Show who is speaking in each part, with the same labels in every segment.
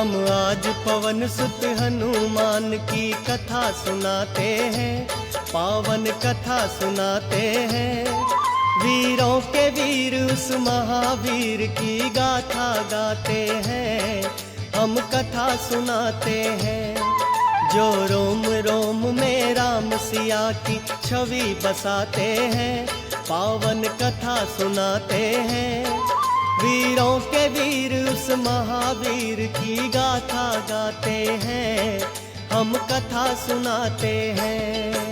Speaker 1: हम आज पवन सुत हनुमान की कथा सुनाते हैं, पावन कथा सुनाते हैं। वीरों के वीर उस महावीर की गाथा गाते हैं, हम कथा सुनाते हैं। जो रोम रोम में राम सिया की छवि बसाते हैं, पावन कथा सुनाते हैं। वीरों के वीर उस महावीर की गाथा गाते हैं, हम कथा सुनाते हैं।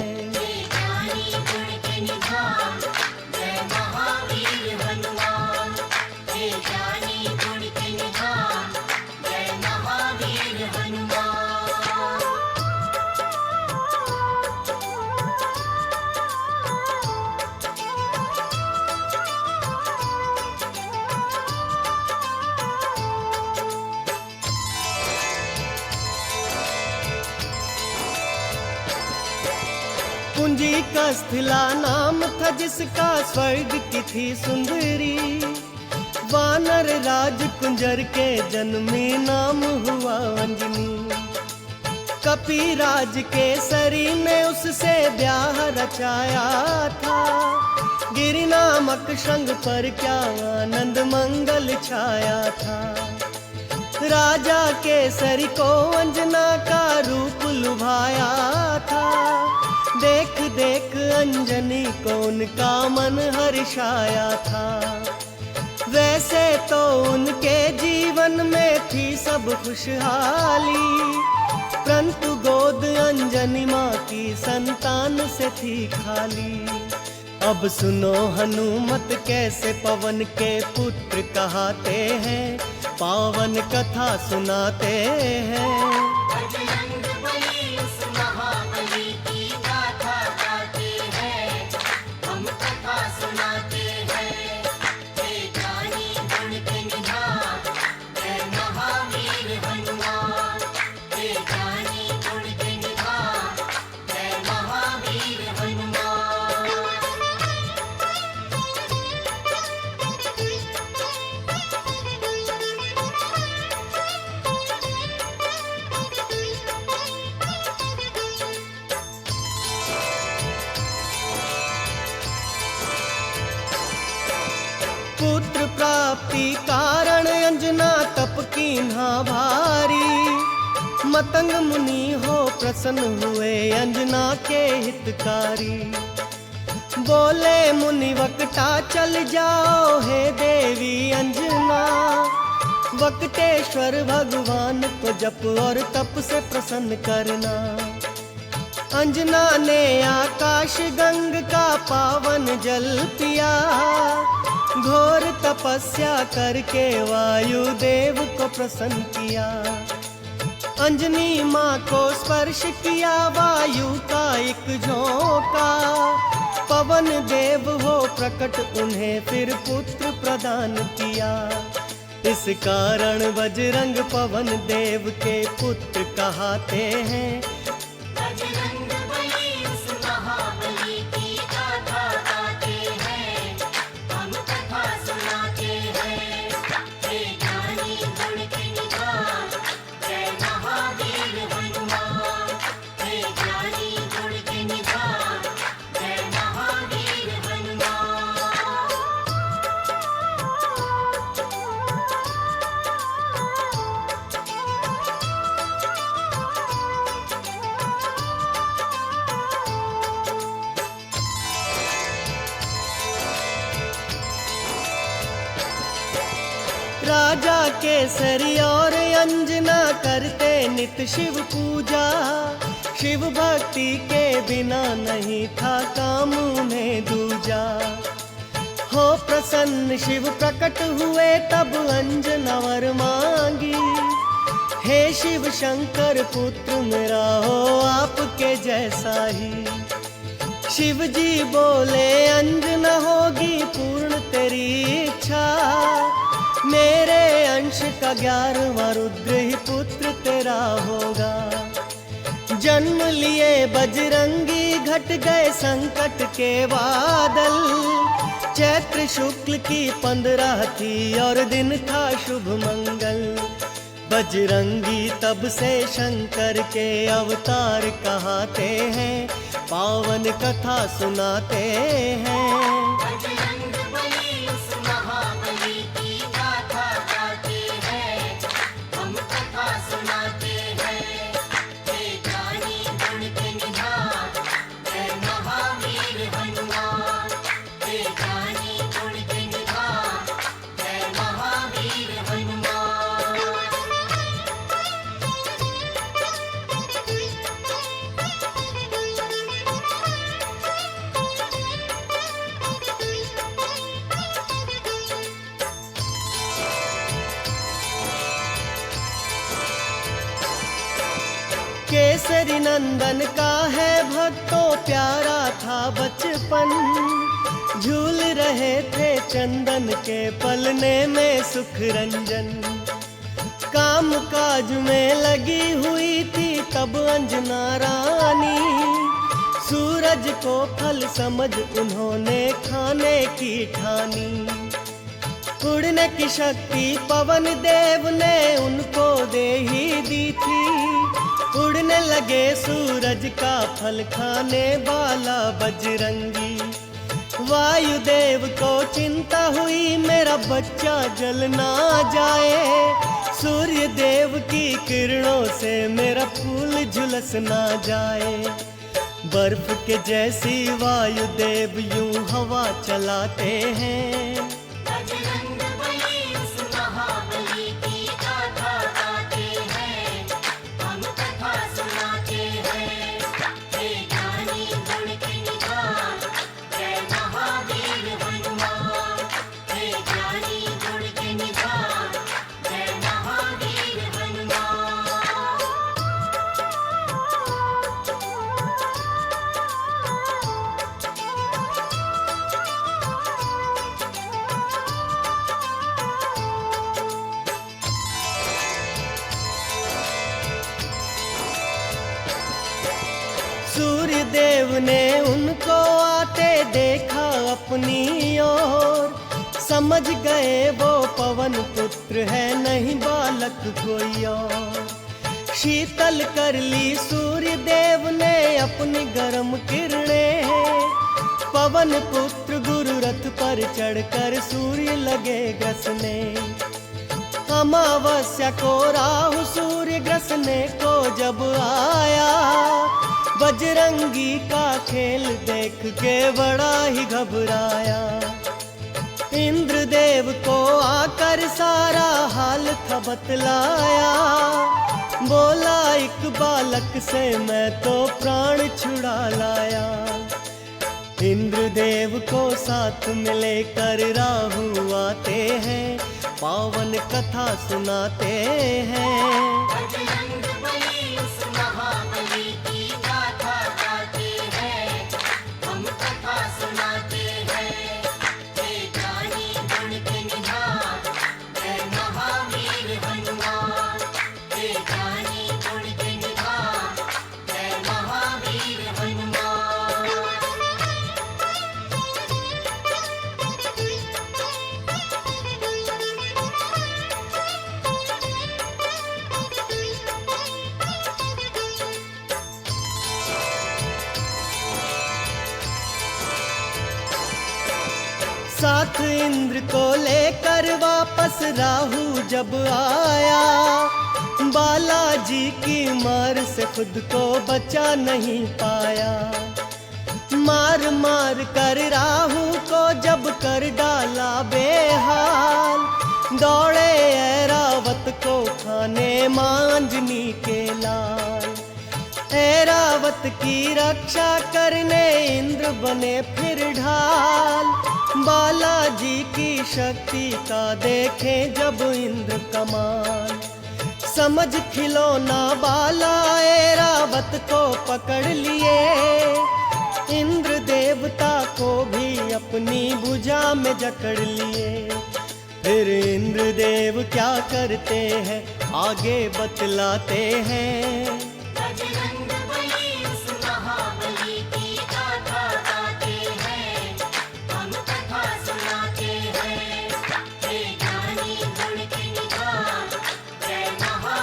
Speaker 1: कुंजी कस्थला नाम था जिसका, स्वर्ग की थी सुंदरी। वानर राज कुंजर के जन्मी, नाम हुआ अंजनी। कपिराज केसरी ने उससे ब्याह रचाया था, गिरि नामक श्रृंग पर क्या आनंद मंगल छाया था। राजा केसरी को अंजना का रूप लुभाया था, देख देख अंजनी को उनका मन हर्षाया था। वैसे तो उनके जीवन में थी सब खुशहाली, परंतु गोद अंजनी माँ की संतान से थी खाली। अब सुनो हनुमत कैसे पवन के पुत्र कहाते हैं, पावन कथा सुनाते हैं। पुत्र प्राप्ति कारण अंजना तप कीन्हा भारी। मतंग मुनि हो प्रसन्न हुए अंजना के हितकारी। बोले मुनि वक्ता चल जाओ हे देवी अंजना, वक्तेश्वर भगवान को जप और तप से प्रसन्न करना। अंजना ने आकाश गंग का पावन जल पिया, घोर तपस्या करके वायुदेव को प्रसन्न किया। अंजनी माँ को स्पर्श किया वायु का एक झोंका, पवन देव हो प्रकट उन्हें फिर पुत्र प्रदान किया। इस कारण बजरंग पवन देव के पुत्र कहाते हैं। राजा केसरी और अंजना करते नित शिव पूजा, शिव भक्ति के बिना नहीं था काम उन्हें दूजा। हो प्रसन्न शिव प्रकट हुए तब अंजना वर मांगी, हे शिव शंकर पुत्र मेरा हो आपके जैसा ही। शिव जी बोले अंजना होगी पूर्ण तेरी इच्छा, मेरे अंश का 11वां रुद्र ही पुत्र तेरा होगा। जन्म लिए बजरंगी घट गए संकट के बादल, चैत्र शुक्ल की 15 थी और दिन था शुभ मंगल। बजरंगी तब से शंकर के अवतार कहाते हैं, पावन कथा सुनाते हैं।
Speaker 2: बजरंग बली उस महाबली की गाथा गाते हैं, हम कथा सुनाते हैं। हे ज्ञानी गुण के निधान, जय महावीर हनुमान। हे ज्ञानी गुण के निधान, जय महावीर हनुमान।
Speaker 1: केसरी नंदन का है भक्तों प्यारा था बचपन, झूल रहे थे चंदन के पलने में सुख रंजन। काम काज में लगी हुई थी तब अंजना रानी, सूरज को फल समझ उन्होंने खाने की ठानी। उड़ने की शक्ति पवन देव ने उनको दे ही दी थी, उड़ने लगे सूरज का फल खाने वाला बजरंगी। वायुदेव को चिंता हुई मेरा बच्चा जल ना जाए, सूर्य देव की किरणों से मेरा फूल झुलस ना जाए। बर्फ के जैसी वायुदेव यूं हवा चलाते हैं,
Speaker 2: बजरंग बली उस महाबली की गाथा गाते हैं, हम कथा सुनाते हैं। हे ज्ञानी गुण के निधान, जय महावीर हनुमान। हे ज्ञानी गुण के निधान, जय महावीर हनुमान।
Speaker 1: सूर्य देव ने उनको आते देखा अपनी ओर, समझ गए वो पवन पुत्र है नहीं बालक कोई और। शीतल कर ली सूर्य देव ने अपनी गर्म किरणें, पवन पुत्र गुरु रथ पर चढ़कर सूर्य लगे ग्रसने। अमावस्या को राहु सूर्य ग्रसने को जब आया, बजरंगी का खेल देख के बड़ा ही घबराया। इंद्रदेव को आकर सारा हाल था बतलाया, बोला एक बालक से मैं तो प्राण छुड़ा लाया। इंद्रदेव को साथ में लेकर राहु आते हैं, पावन कथा सुनाते हैं।
Speaker 2: बजरंग बली उस महाबली की गाथा गाते हैं, हम कथा सुनाते हैं। हे ज्ञानी गुण के निधान, जय महावीर हनुमान। हे ज्ञानी गुण के निधान, जय महावीर हनुमान।
Speaker 1: साथ इंद्र को लेकर वापस राहु जब आया, बालाजी की मार से खुद को बचा नहीं पाया। मार मार कर राहु को जब कर डाला बेहाल, दौड़े ऐरावत को खाने मांजनी के लाल। ऐरावत की रक्षा करने इंद्र बने फिर ढाल, बालाजी की शक्ति का देखें जब इंद्र कमाल। समझ खिलौना बाला ऐरावत को पकड़ लिए, इंद्र देवता को भी अपनी भुजा में जकड़ लिए। फिर इंद्र देव क्या करते हैं आगे बतलाते हैं।
Speaker 2: बजरंग बली उस महाबली की गाथा गाते हैं, हम कथा सुनाते हैं। हे ज्ञानी गुण के निधान, जय महा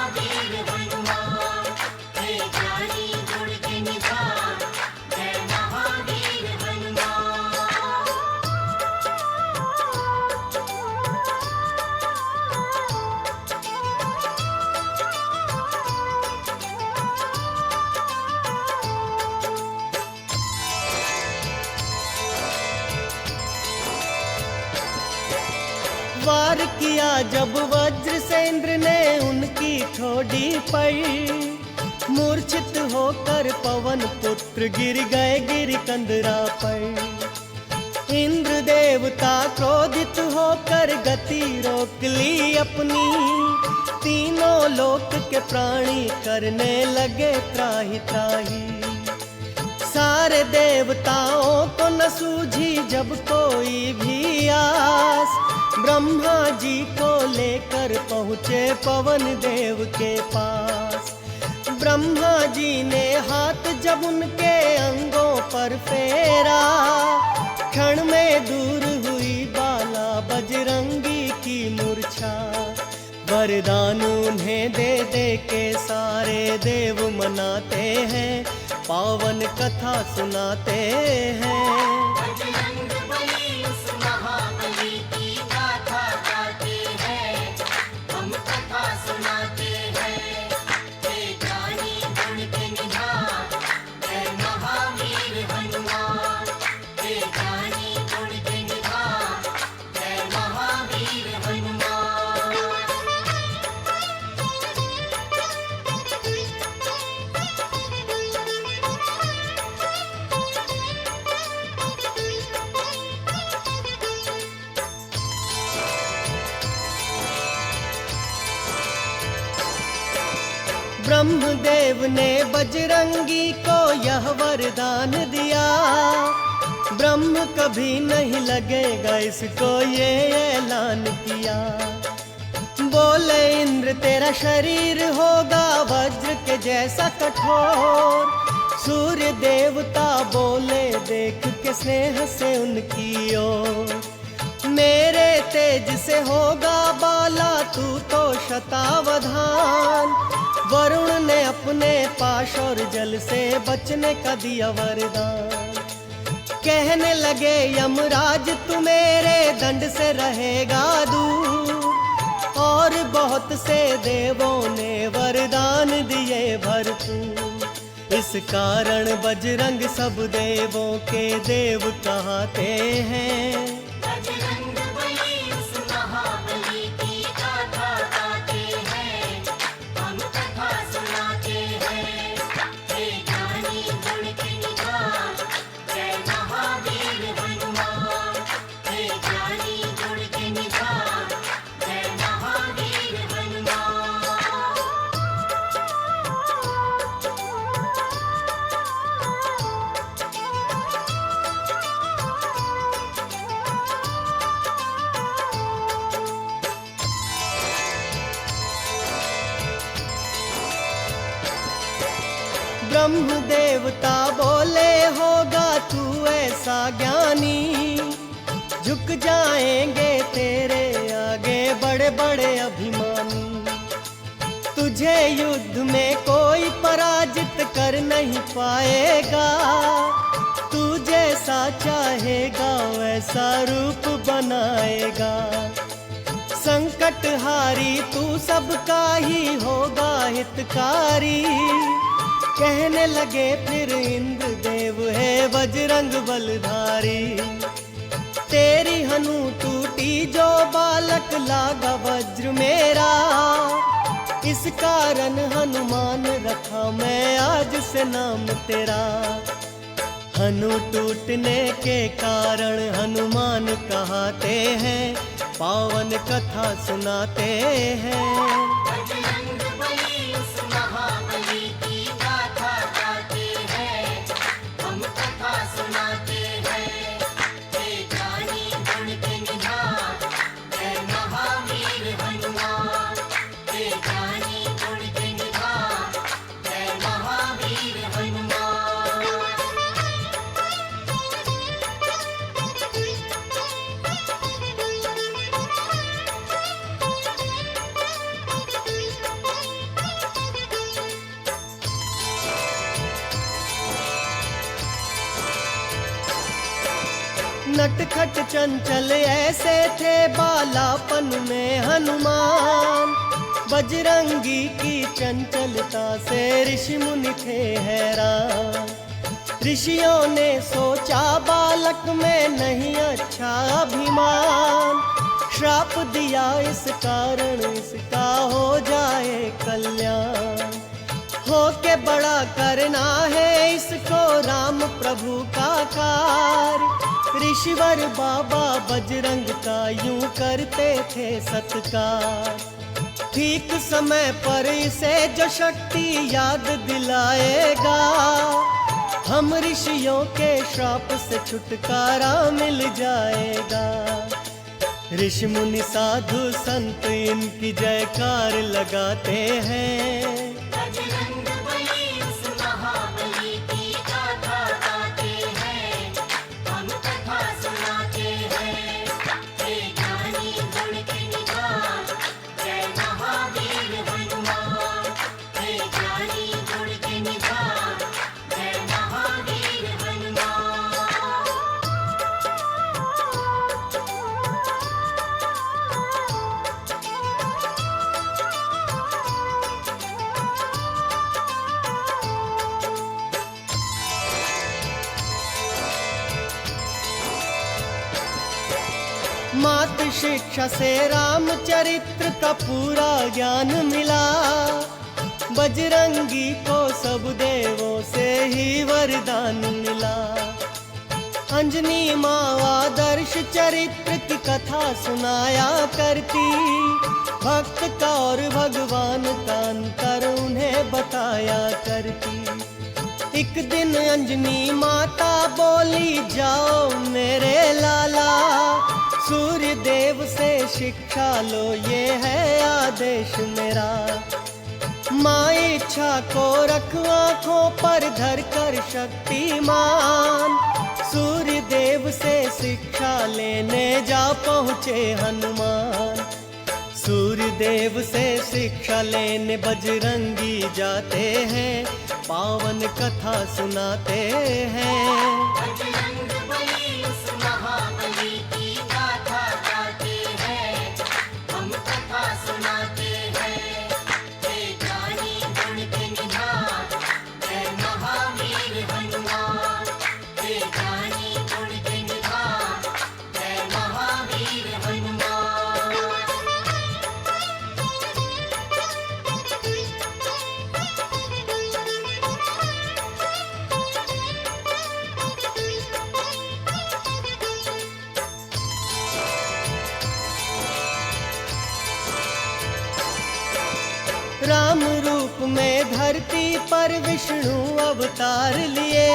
Speaker 1: वार किया जब वज्र से इंद्र ने उनकी ठोड़ी पर, मूर्छित होकर पवन पुत्र गिर गए गिर कंदरा पर। इंद्र देवता क्रोधित होकर गति रोक ली अपनी, तीनों लोक के प्राणी करने लगे त्राहि त्राहि। सारे देवताओं को न सूझी जब कोई भी आस, ब्रह्मा जी को लेकर पहुँचे पवन देव के पास। ब्रह्मा जी ने हाथ जब उनके अंगों पर फेरा, क्षण में दूर हुई बाला बजरंगी की मूर्छा। वरदान उन्हें दे दे के सारे देव मनाते हैं, पावन कथा सुनाते हैं।
Speaker 2: बजरंग बली उस महाबली की गाथा गाते हैं, हम कथा सुनाते हैं। हे ज्ञानी गुण के निधान, जय महावीर हनुमान। हे ज्ञानी गुण के निधान, जय महावीर हनुमान।
Speaker 1: ब्रह्मदेव ने बजरंगी को यह वरदान दिया, ब्रह्म कभी नहीं लगेगा इसको ये ऐलान किया। बोले इंद्र तेरा शरीर होगा वज्र के जैसा कठोर, सूर्य देवता बोले देख के स्नेह से उनकी ओर। मेरे तेज से होगा बाला तू तो शतावधान, वरुण ने अपने पाश और जल से बचने का दिया वरदान। कहने लगे यमराज तू मेरे दंड से रहेगा दूर, और बहुत से देवों ने वरदान दिए भरपूर। इस कारण बजरंग सब देवों के देव कहते हैं।
Speaker 2: बजरंग बली उस महाबली की गाथा गाते हैं, हम कथा सुनाते हैं। हे ज्ञानी गुण के निधान, जय महावीर हनुमान। हे ज्ञानी गुण के निधान, जय महावीर हनुमान।
Speaker 1: ब्रह्म देवता बोले होगा तू ऐसा ज्ञानी, झुक जाएंगे तेरे आगे बड़े बड़े अभिमानी। तुझे युद्ध में कोई पराजित कर नहीं पाएगा, तू जैसा चाहेगा वैसा रूप बनाएगा। संकट हारी तू सबका ही होगा हितकारी, कहने लगे फिर इंद्र देव है बजरंग बलधारी। तेरी हनु टूटी जो बालक लागा वज्र मेरा, इस कारण हनुमान रखा मैं आज से नाम तेरा। हनु टूटने के कारण हनुमान कहते हैं, पावन कथा सुनाते हैं।
Speaker 2: बजरंग बली उस महाबली की गाथा गाते हैं, हम कथा सुनाते हैं। हे ज्ञानी गुण के निधान, जय महावीर हनुमान। हे ज्ञानी गुण के निधान, जय महावीर हनुमान।
Speaker 1: नटखट चंचल ऐसे थे बालापन में हनुमान, बजरंगी की चंचलता से ऋषि मुनि थे हैरान। ऋषियों ने सोचा बालक में नहीं अच्छा अभिमान, श्राप दिया इस कारण इसका हो जाए कल्याण। हो के बड़ा करना है इसको राम प्रभु का कार्य। ऋषिवर बाबा बजरंग का यूं करते थे सत्कार। ठीक समय पर इसे जो शक्ति याद दिलाएगा, हम ऋषियों के श्राप से छुटकारा मिल जाएगा। ऋषि मुनि साधु संत इनकी जयकार लगाते हैं।
Speaker 2: बजरंग बली उस महाबली की गाथा गाते हैं, हम कथा सुनाते हैं। हे ज्ञानी गुण के निधान, जय महावीर हनुमान। हे ज्ञानी गुण के निधान, जय महावीर हनुमान।
Speaker 1: मात शिक्षा से रामचरित्र का पूरा ज्ञान मिला। बजरंगी को सब देवों से ही वरदान मिला। अंजनी माँ आदर्श चरित्र की कथा सुनाया करती। भक्त का और भगवान का अंतर उन्हें बताया करती। एक दिन अंजनी माता बोली, जाओ मेरे लाला, सूर्य देव से शिक्षा लो, ये है आदेश मेरा। माँ इच्छा को रख आँखों पर धर कर शक्तिमान, सूर्य देव से शिक्षा लेने जा पहुँचे हनुमान। सूर्य देव से शिक्षा लेने बजरंगी जाते हैं, पावन कथा सुनाते हैं।
Speaker 2: बजरंग बली उस महाबली की गाथा गाते हैं, हम कथा सुनाते हैं। हे ज्ञानी गुण के निधान, जय महावीर हनुमान। हे ज्ञानी गुण के निधान, जय महावीर हनुमान।
Speaker 1: राम रूप में धरती पर विष्णु अवतार लिए।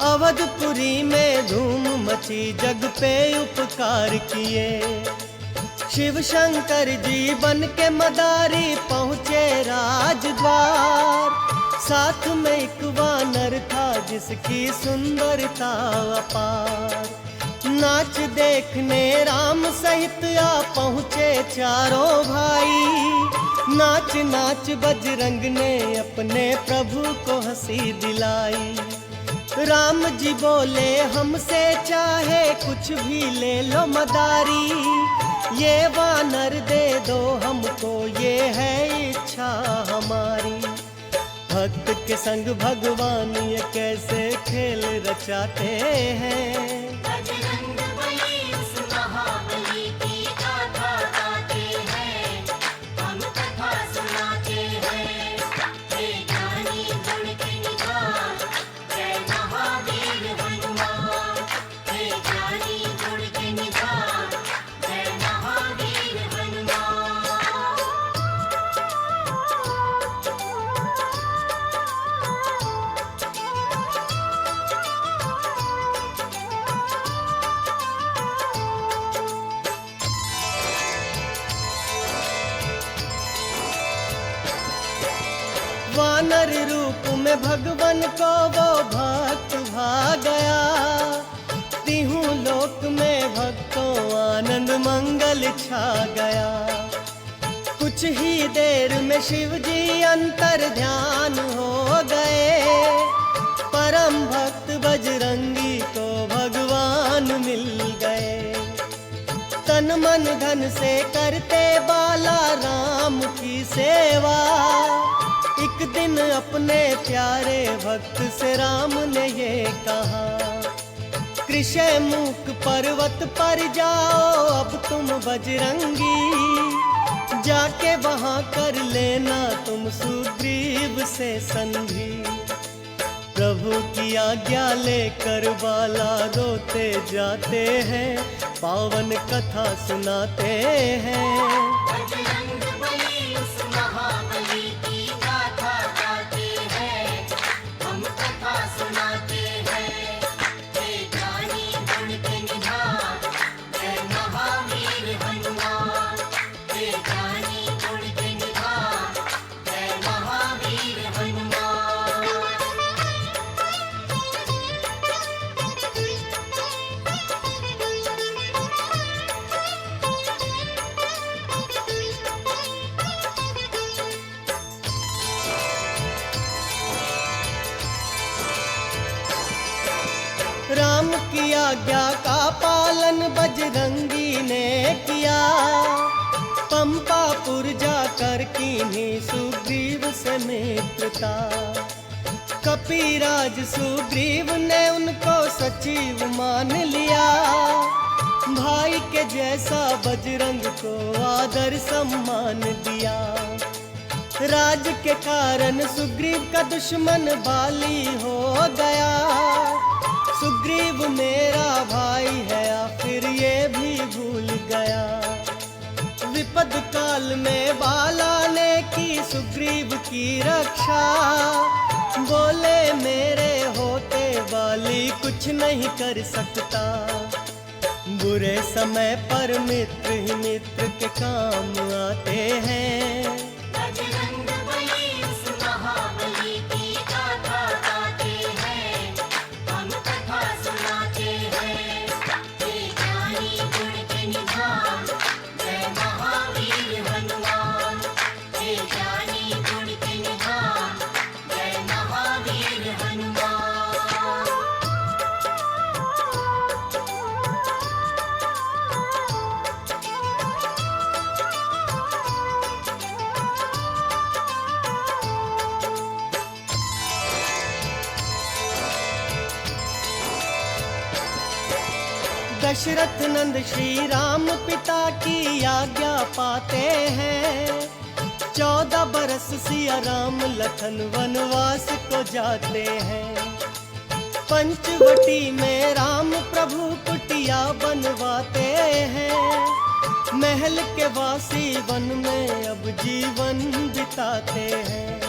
Speaker 1: अवधपुरी में धूम मची, जग पे उपकार किए। शिव शंकर जी बन के मदारी पहुँचे राजद्वार। साथ में एक वानर था जिसकी सुंदरता अपार। नाच देखने राम सहित आ पहुँचे चारों भाई। नाच नाच बजरंग ने अपने प्रभु को हंसी दिलाई। राम जी बोले, हमसे चाहे कुछ भी ले लो मदारी। ये वानर दे दो हमको, ये है इच्छा हमारी। भक्त के संग भगवान ये कैसे खेल रचाते हैं।
Speaker 2: बजरंग बली उस महाबली की गाथा गाते हैं, हम कथा सुनाते हैं। हे ज्ञानी गुण के निधान, जय महावीर हनुमान। हे ज्ञानी गुण के निधान, जय महावीर हनुमान।
Speaker 1: वानर रूप में भगवान को वो भक्त भा गया। तिहु लोक में भक्तों आनंद मंगल छा गया। कुछ ही देर में शिव जी अंतर ध्यान हो गए। परम भक्त बजरंगी को भगवान मिल गए। तन मन धन से करते बाला राम की सेवा। एक दिन अपने प्यारे भक्त से राम ने ये कहा, त्रिशय मूक पर्वत पर जाओ अब तुम बजरंगी, जाके वहां कर लेना तुम सुग्रीव से संधि। प्रभु की आज्ञा लेकर बाला रोते जाते हैं, पावन कथा सुनाते हैं।
Speaker 2: बजरंग बली उस महाबली की गाथा गाते हैं, हम कथा सुनाते हैं। हे ज्ञानी गुण के निधान, जय महावीर हनुमान। हे ज्ञानी गुण के निधान, जय महावीर हनुमान।
Speaker 1: राम की आज्ञा का पालन बजरंगी ने किया, पंपापुर जाकर कीन्ही सुग्रीव से मित्रता। कपिराज सुग्रीव ने उनको सचिव मान लिया, भाई के जैसा बजरंग को आदर सम्मान दिया। राज के कारण सुग्रीव का दुश्मन बाली हो गया, सुग्रीव मेरा भाई है आखिर ये भी भूल गया। विपद काल में बाला ने की सुग्रीव की रक्षा, बोले मेरे होते बाली कुछ नहीं कर सकता। बुरे समय पर मित्र ही मित्र के काम आते हैं।
Speaker 2: बजरंग बली उस महाबली की गाथा गाते हैं, हम कथा सुनाते हैं। हे ज्ञानी गुण के निधान, जय महावीर हनुमान। हे ज्ञानी गुण के निधान, जय महावीर हनुमान।
Speaker 1: दशरथ नंद श्री राम पिता की आज्ञा पाते हैं, 14 बरस सिया राम लखन वनवास को जाते हैं। पंचवटी में राम प्रभु कुटिया बनवाते हैं, महल के वासी वन में अब जीवन बिताते हैं।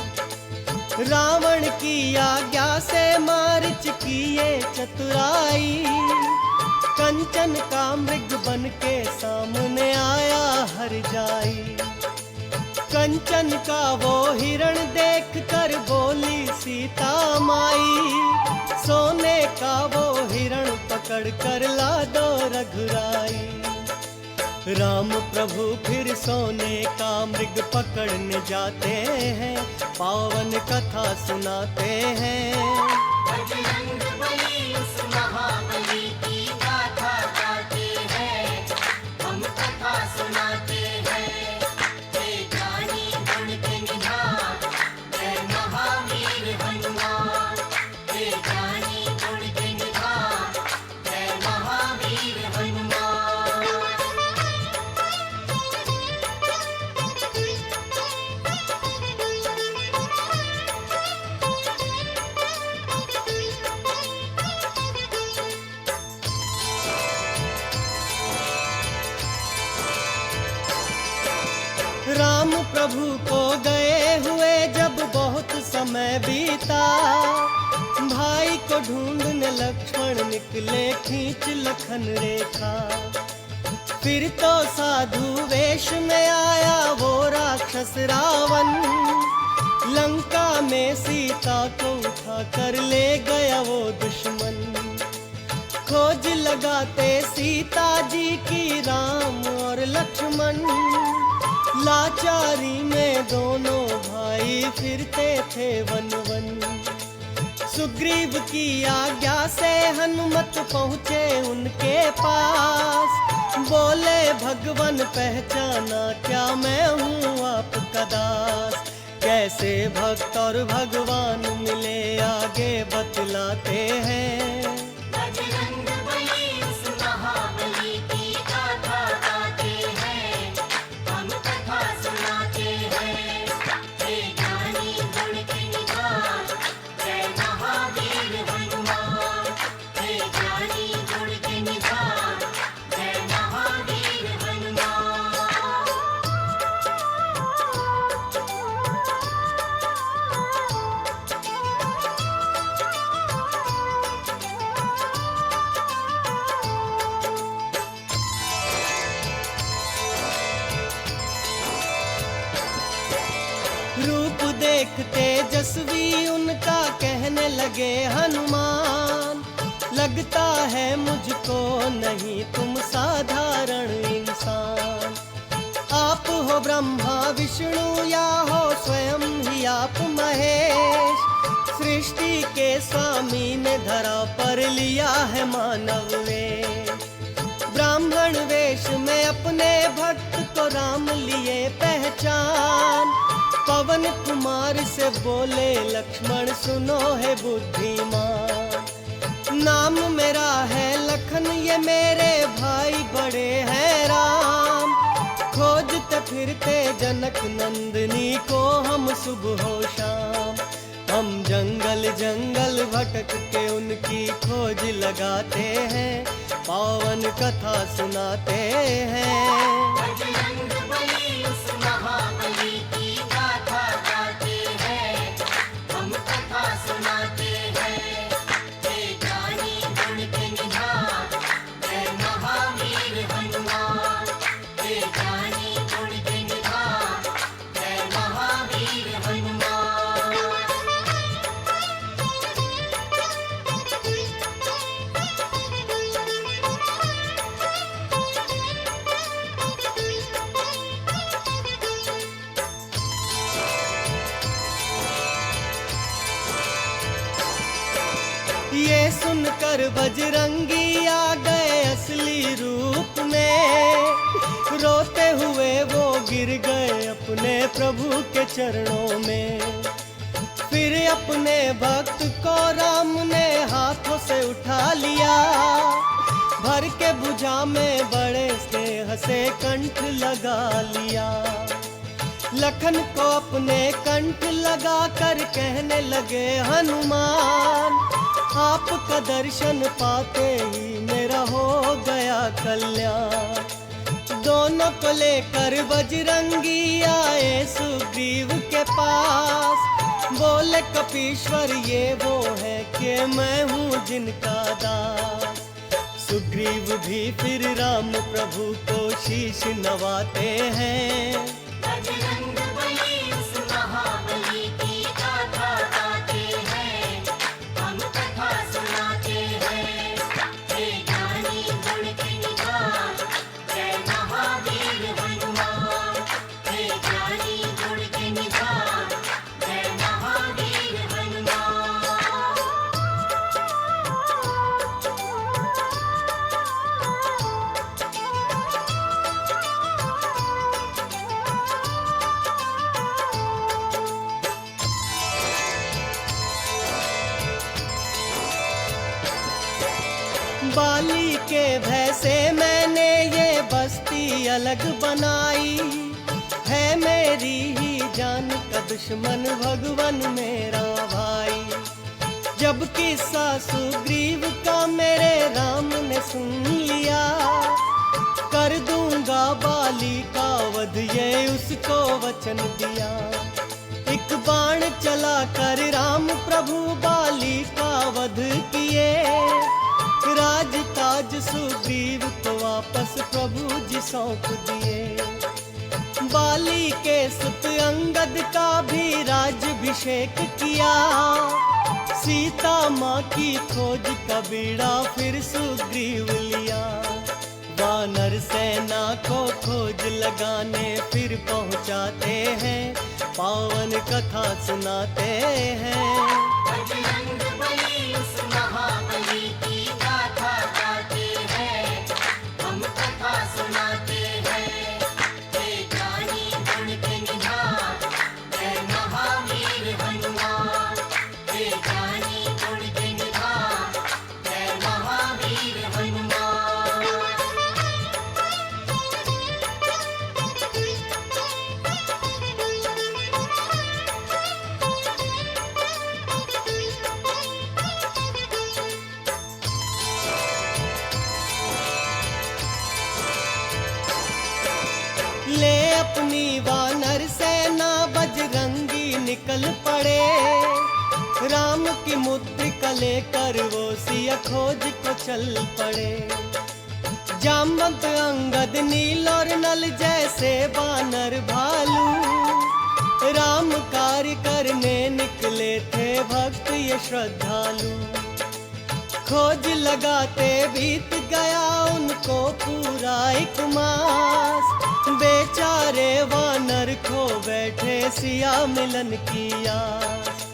Speaker 1: रावण की आज्ञा से मारिच की ये चतुराई, कंचन का मृग बन के सामने आया हर जाई। कंचन का वो हिरण देख कर बोली सीता माई, सोने का वो हिरण पकड़ कर ला दो रघुराई। राम प्रभु फिर सोने का मृग पकड़ने जाते हैं, पावन कथा सुनाते हैं।
Speaker 2: बजरंग बली उस महाबली की गाथा गाते हैं, हम कथा सुनाते हैं। हे ज्ञानी गुण के निधान, जय महावीर हनुमान। हे ज्ञानी गुण के निधान, जय महावीर हनुमान।
Speaker 1: राम प्रभु को गए हुए जब बहुत समय बीता, भाई को ढूंढने लक्ष्मण निकले खींच लखन रेखा। फिर तो साधु वेश में आया वो राक्षस रावण, लंका में सीता को उठा कर ले गया वो दुश्मन। खोज लगाते सीता जी की राम और लक्ष्मण, लाचारी में दोनों भाई फिरते थे वन वन। सुग्रीव की आज्ञा से हनुमत पहुँचे उनके पास, बोले भगवन पहचाना क्या मैं हूँ आपका दास। कैसे भक्त और भगवान मिले आगे बतलाते हैं।
Speaker 2: बजरंग बली
Speaker 1: देख तेजस्वी उनका कहने लगे हनुमान, लगता है मुझको नहीं तुम साधारण इंसान। आप हो ब्रह्मा विष्णु या हो स्वयं ही आप महेश, सृष्टि के स्वामी ने धरा पर लिया है मानव वेश। ब्राह्मण वेश में अपने भक्त को राम लिए पहचान, पवन कुमार से बोले लक्ष्मण सुनो है बुद्धिमान। नाम मेरा है लखन ये मेरे भाई बड़े हैं राम, खोजते फिरते जनक नंदनी को हम सुबह हो शाम। हम जंगल जंगल भटक के उनकी खोज लगाते हैं, पावन कथा सुनाते हैं।
Speaker 2: बजरंग बली उस महाबली की गाथा गाते हैं, हम कथा सुनाते हैं। हे जानी गुण के निधान, जय महावीर हनुमान। हे जानी गुण के निधान, जय महावीर हनुमान।
Speaker 1: ये सुनकर बजरंगी आ गए असली रूप में, रोते हुए वो गिर गए अपने प्रभु के चरणों में। फिर अपने भक्त को राम ने हाथों से उठा लिया, भर के भुजा में बड़े स्नेह से कंठ लगा लिया। लखन को अपने कंठ लगा कर कहने लगे हनुमान, आपका दर्शन पाते ही मेरा हो गया कल्याण। दोनों को लेकर बजरंगी आए सुग्रीव के पास, बोले कपीश्वर ये वो है कि मैं हूँ जिनका दास। सुग्रीव भी फिर राम प्रभु को शीश नवाते हैं।
Speaker 2: बजरंग बली उस महाबली की गाथा गाते हैं, हम कथा सुनाते हैं। हे ज्ञानी गुण के निधान, जय महावीर हनुमान। हे ज्ञानी गुण के निधान, जय महावीर हनुमान।
Speaker 1: बाली के भय से मैंने ये बस्ती अलग बनाई, है मेरी ही जान का दुश्मन भगवन मेरा भाई। जब किस्सा सुग्रीव का मेरे राम ने सुन लिया, कर दूंगा बाली का वध ये उसको वचन दिया। एक बाण चला कर राम प्रभु बाली का वध किए, राज ताज सुग्रीव को वापस प्रभु जी सौंप दिए। बाली के सुत अंगद का भी राज्याभिषेक किया, सीता माँ की खोज का बीड़ा फिर सुग्रीव लिया। वानर सेना को खोज लगाने फिर पहुँचाते हैं, पावन कथा सुनाते हैं।
Speaker 2: बजरंग बली उस महाबली की गाथा गाते हैं, हम कथा सुनाते हैं। हे ज्ञानी गुण के निधान, जय महावीर हनुमान। हे ज्ञानी गुण के निधान, जय महावीर हनुमान।
Speaker 1: ले अपनी वानर सेना बजरंगी निकल पड़े, राम की मुद्रिका लेकर वो सिया खोज को चल पड़े। जामवंत अंगद नील और नल जैसे वानर भालू, राम कार्य करने निकले थे भक्त ये श्रद्धालु। खोज लगाते बीत गया उनको पूरा 1 मास। बेचारे वानर खो बैठे सिया मिलन की आस।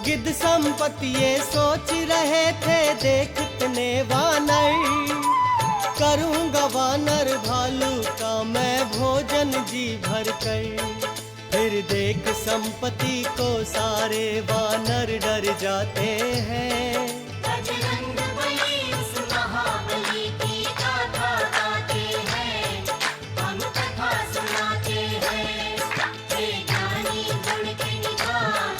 Speaker 1: गिद्ध संपत्ति ये सोच रहे थे देखते वानर। करूंगा वानर भालू का मैं भोजन जी भर कर। फिर देख संपत्ति को सारे वानर डर जाते हैं।
Speaker 2: बजरंग बली उस महाबली की गाथा गाते हैं, हम कथा सुनाते हैं। हे ज्ञानी गुण के निधान,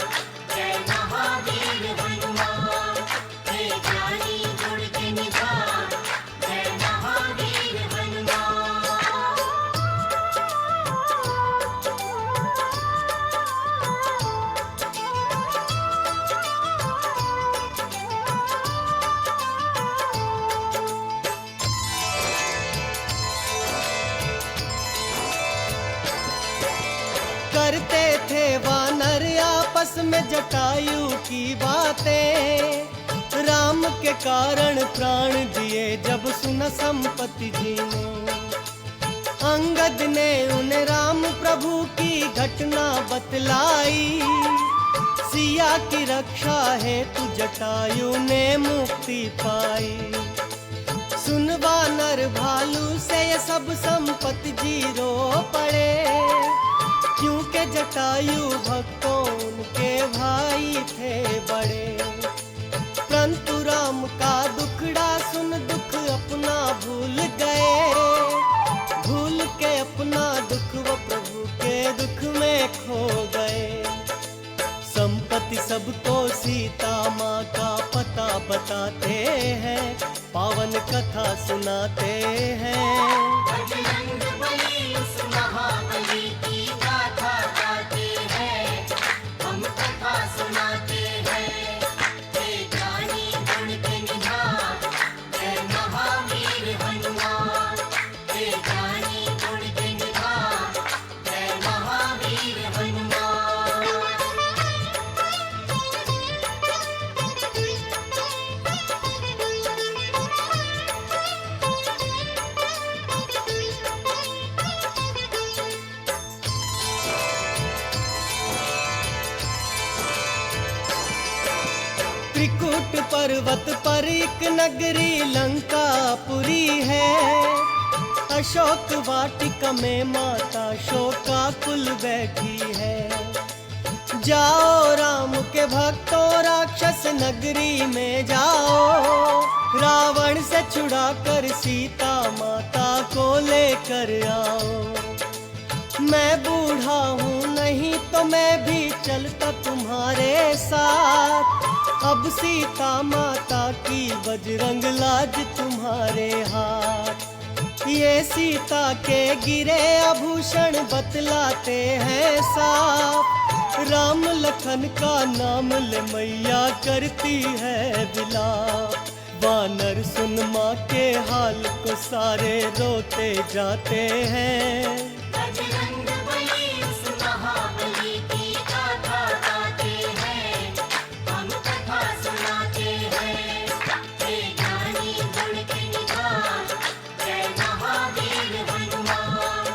Speaker 2: जय महावीर हनुमान। हे ज्ञानी गुण के निधान, जय महावीर हनुमान।
Speaker 1: करते थे वानर आपस में जटायु की बातें। राम के कारण प्राण दिए जब सुना संपत्ति जी ने। अंगद ने उन्हें राम प्रभु की घटना बतलाई। सिया की रक्षा हेतु जटायु ने मुक्ति पाई। सुन वानर भालू से ये सब संपत्ति जी रो पड़े। क्योंकि जटायु भक्तों उनके भाई थे बड़े। परंतु राम का दुखड़ा सुन दुख अपना भूल गए। भूल के अपना दुख वो प्रभु के दुख में खो गए। संपत्ति सबको सीता माँ का पता बताते हैं, पावन कथा सुनाते हैं।
Speaker 2: बजरंग बली उस महाबली की गाथा गाते हैं, हम कथा सुनाते हैं। हे ज्ञानी गुण के निधान, जय महावीर हनुमान। हे ज्ञानी गुण के निधान, जय महावीर हनुमान।
Speaker 1: त्रिकुट पर्वत पर एक नगरी लंकापुरी है। अशोक वाटिका में माता शोकाकुल बैठी है। जाओ राम के भक्तों राक्षस नगरी में जाओ। रावण से छुड़ा कर सीता माता को लेकर आओ। मैं बूढ़ा हूँ नहीं तो मैं भी चलता तुम्हारे साथ। अब सीता माता की बजरंग लाज तुम्हारे हाथ। ये सीता के गिरे आभूषण बतलाते हैं साफ। राम लखन का नाम ले मैया करती है विलाप। वानर सुन माँ के हाल को सारे रोते जाते हैं।
Speaker 2: बजरंग बली उस महाबली की गाथा गाते हैं, हम कथा सुनाते हैं। हे ज्ञानी गुण के निधान, जय महावीर हनुमान।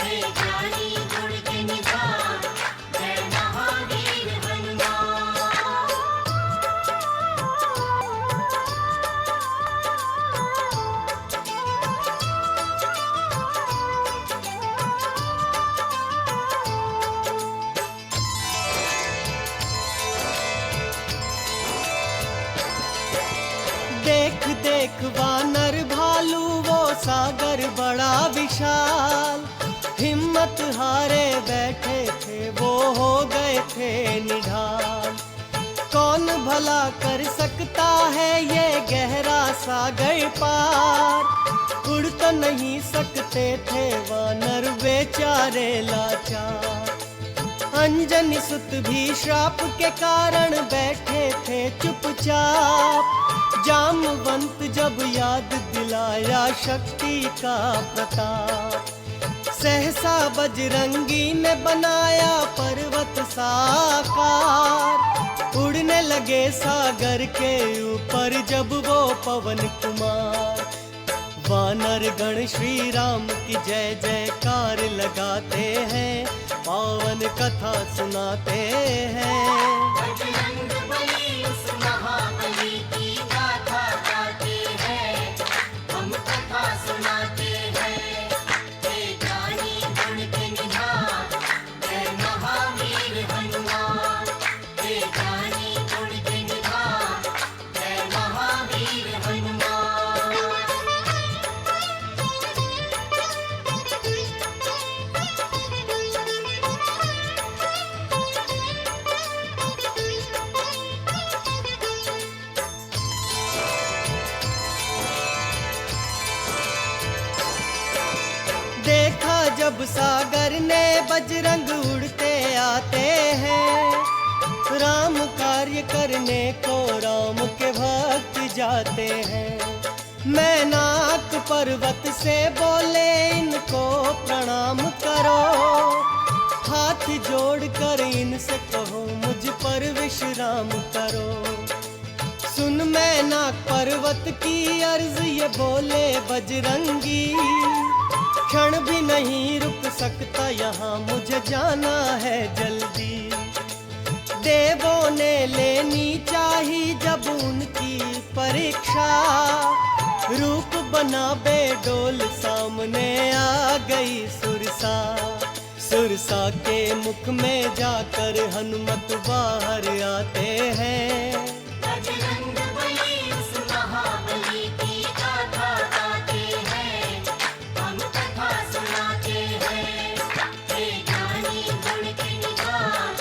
Speaker 2: हे ज्ञानी गुण के निधान, जय महावीर हनुमान।
Speaker 1: देख देख वानर भालू वो सागर बड़ा विशाल। हिम्मत हारे बैठे थे वो हो गए थे निढाल। कौन भला कर सकता है ये गहरा सागर पार। उड़ तो नहीं सकते थे वानर बेचारे लाचार। अंजनी सुत भी श्राप के कारण बैठे थे चुपचाप। जामवंत जब याद दिलाया शक्ति का प्रताप। सहसा बजरंगी ने बनाया पर्वत साकार। उड़ने लगे सागर के ऊपर जब वो पवन कुमार। वानर गण श्री राम की जय जयकार लगाते हैं, पावन कथा सुनाते हैं।
Speaker 2: बजरंग बली उस महाबली की गाथा गाते हैं, हम कथा सुनाते हैं। हे ज्ञानी गुण के निधान, जय महावीर हनुमान। हे ज्ञानी गुण के निधान, जय महावीर हनुमान।
Speaker 1: देखा जब सागर ने बजरंग उड़ते आते हैं, राम कार्य करने को राम के भक्त जाते हैं। मैनाक पर्वत से बोले इनको प्रणाम करो, हाथ जोड़कर इनसे कहो मुझ पर विश्राम करो। सुन मैनाक पर्वत की अर्ज ये बोले बजरंगी, क्षण भी नहीं रुक सकता यहाँ, मुझे जाना है जल्दी। देवों ने लेनी चाही जब उनकी परीक्षा, रूप बना बेडोल सामने आ गई सुरसा। सुरसा के मुख में जाकर हनुमत बाहर आते हैं।
Speaker 2: बजरंग बली उस महाबली की गाथा गाते हैं, हम कथा सुनाते हैं। हे ज्ञानी गुण के निधान,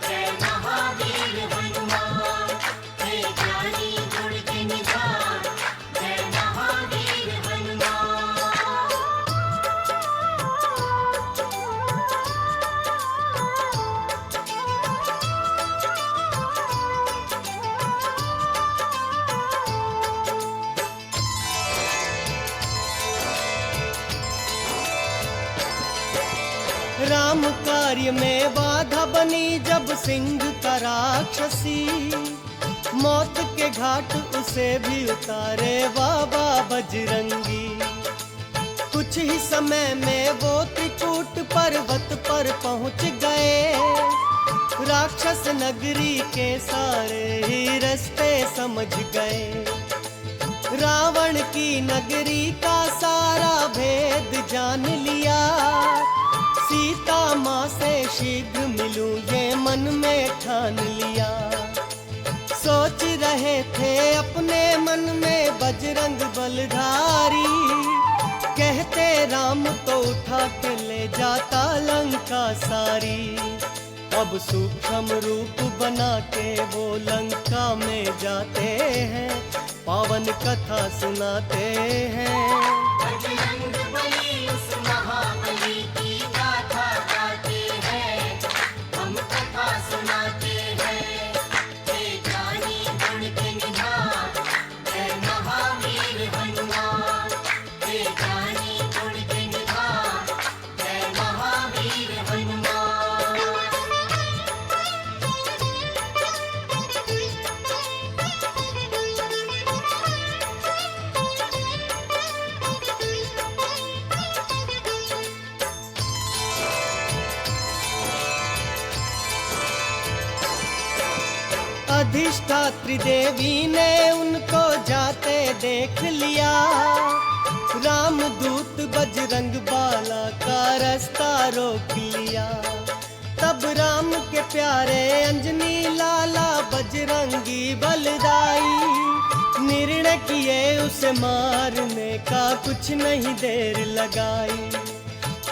Speaker 2: जय महावीर हनुमान। हे ज्ञानी गुण के निधान, जय महावीर हनुमान।
Speaker 1: राम कार्य में बाधा बनी जब सिंह का राक्षसी, मौत के घाट उसे भी उतारे बाबा बजरंगी। कुछ ही समय में वो त्रिकूट पर्वत पर पहुंच गए, राक्षस नगरी के सारे ही रास्ते समझ गए। रावण की नगरी का सारा भेद जान लिया, सीता माँ से शीघ्र मिलूं ये मन में ठान लिया। सोच रहे थे अपने मन में बजरंग बलधारी, कहते राम तो उठा के ले जाता लंका सारी। अब सूक्ष्म रूप बना के वो लंका में जाते हैं, पावन कथा सुनाते हैं।
Speaker 2: बजरंग बली उस महाबली की गाथा गाते हैं, हम कथा सुनाते हैं। हे ज्ञानी गुण के निधान, जय महावीर हनुमान। हे ज्ञानी गुण के निधान, जय महावीर हनुमान।
Speaker 1: अधिष्ठात्री देवी ने उनको जाते देख लिया, रामदूत बजरंग बाला का रास्ता रोक लिया। तब राम के प्यारे अंजनी लाला बजरंगी बलदाई, निर्णय किए उसे मारने का, कुछ नहीं देर लगाई।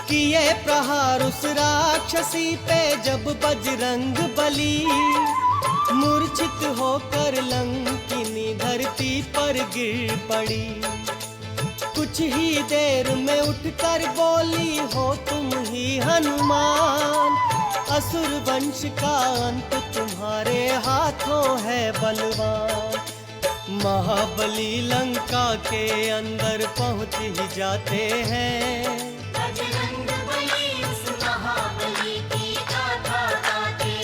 Speaker 1: किए प्रहार उस राक्षसी पे जब बजरंग बली, मूर्छित होकर लंकिनी धरती पर गिर पड़ी। कुछ ही देर में उठकर बोली, हो तुम ही हनुमान, असुर वंश का अंत तुम्हारे हाथों है बलवान। महाबली लंका के अंदर पहुंच ही जाते हैं।
Speaker 2: बजरंग बली उस महाबली की गाथा गाते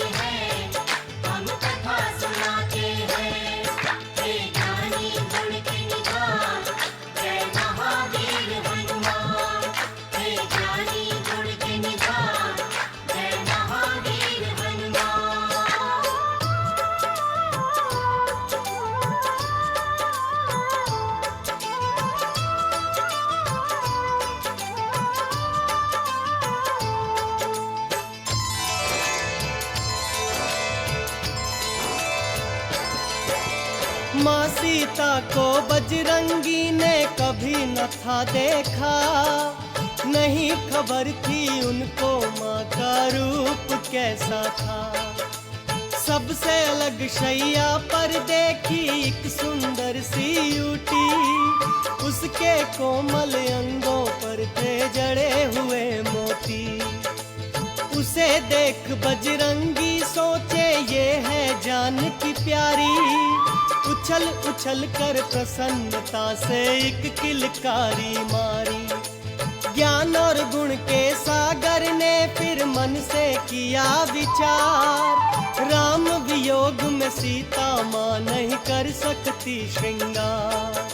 Speaker 1: माँ सीता को बजरंगी ने कभी न था देखा, नहीं खबर थी उनको माँ का रूप कैसा था। सबसे अलग शैया पर देखी एक सुंदर सी यूटी, उसके कोमल अंगों पर थे जड़े हुए मोती। उसे देख बजरंगी सोचे ये है जान की प्यारी, उछल उछल कर प्रसन्नता से एक किलकारी मारी। ज्ञान और गुण के सागर ने फिर मन से किया विचार, राम वियोग में सीता माँ नहीं कर सकती श्रृंगार।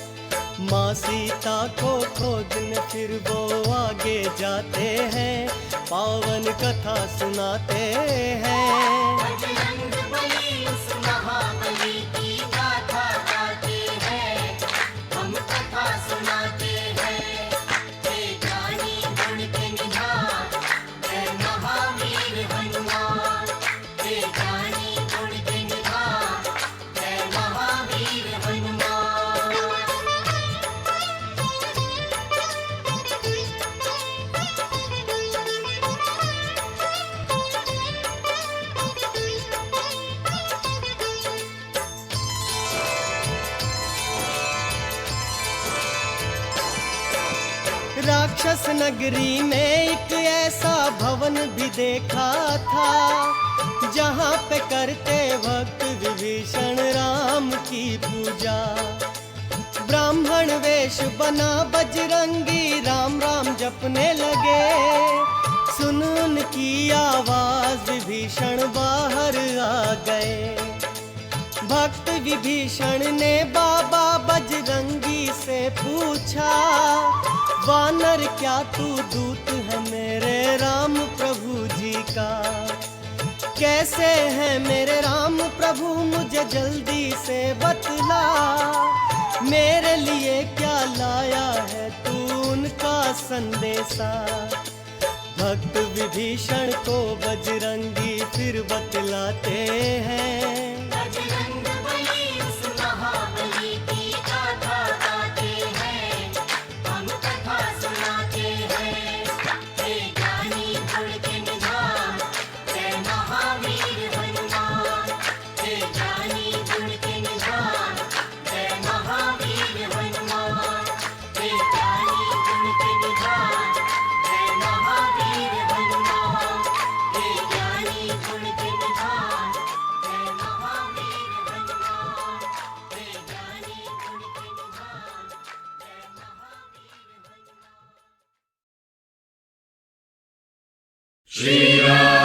Speaker 1: माँ सीता को खोजने फिर वो आगे जाते हैं, पावन कथा सुनाते हैं।
Speaker 2: बजरंग बली उस महाबली की गाथा गाते हैं, हम कथा सुनाते हैं। हे ज्ञानी गुण के निधान, जय महावीर हनुमान। हे ज्ञानी गुण के निधान, जय महावीर हनुमान।
Speaker 1: राक्षस नगरी में एक ऐसा भवन भी देखा था, जहाँ पे करते भक्त विभीषण राम की पूजा। ब्राह्मण वेश बना बजरंगी राम राम जपने लगे, सुन उनकी आवाज विभीषण बाहर आ गए। भक्त विभीषण ने बाबा बजरंगी से पूछा, वानर क्या तू दूत है मेरे राम प्रभु जी का? कैसे है मेरे राम प्रभु मुझे जल्दी से बतला, मेरे लिए क्या लाया है तू उनका संदेशा? भक्त विभीषण को बजरंगी फिर बतलाते हैं।
Speaker 2: बजरंग बली उस महाबली की गाथा गाते हैं, हम कथा सुनाते हैं। हे ज्ञानी गुण के निधान, जय महावीर हनुमान। हे ज्ञानी गुण के निधान, जय महावीर हनुमान। हे ज्ञानी गुण के निधान, जय महावीर हनुमान। हे ज्ञानी गुण के निधान, जय महावीर हनुमान। हे ज्ञानी गुण के निधान, जय महावीर हनुमान।
Speaker 3: श्री राम